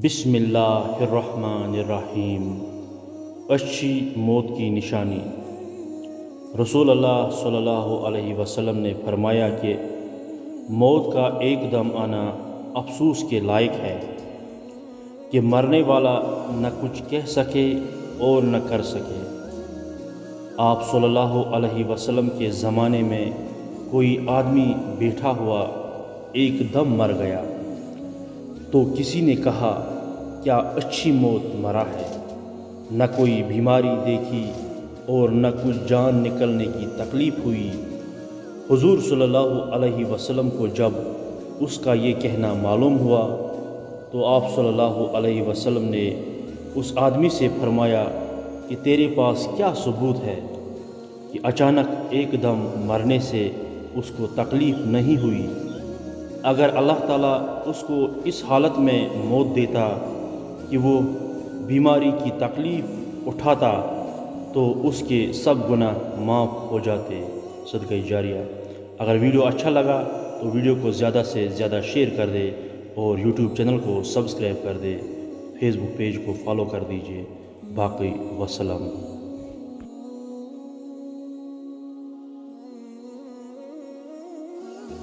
بسم اللہ الرحمن الرحیم۔ اچھی موت کی نشانی۔ رسول اللہ صلی اللہ علیہ وسلم نے فرمایا کہ موت کا ایک دم آنا افسوس کے لائق ہے کہ مرنے والا نہ کچھ کہہ سکے اور نہ کر سکے۔ آپ صلی اللہ علیہ وسلم کے زمانے میں کوئی آدمی بیٹھا ہوا ایک دم مر گیا تو کسی نے کہا کیا اچھی موت مرا ہے، نہ کوئی بیماری دیکھی اور نہ کچھ جان نکلنے کی تکلیف ہوئی۔ حضور صلی اللہ علیہ وسلم کو جب اس کا یہ کہنا معلوم ہوا تو آپ صلی اللہ علیہ وسلم نے اس آدمی سے فرمایا کہ تیرے پاس کیا ثبوت ہے کہ اچانک ایک دم مرنے سے اس کو تکلیف نہیں ہوئی؟ اگر اللہ تعالیٰ اس کو اس حالت میں موت دیتا کہ وہ بیماری کی تکلیف اٹھاتا تو اس کے سب گناہ معاف ہو جاتے۔ صدقہ جاریہ۔ اگر ویڈیو اچھا لگا تو ویڈیو کو زیادہ سے زیادہ شیئر کر دے اور یوٹیوب چینل کو سبسکرائب کر دے، فیس بک پیج کو فالو کر دیجیے۔ باقی وسلام۔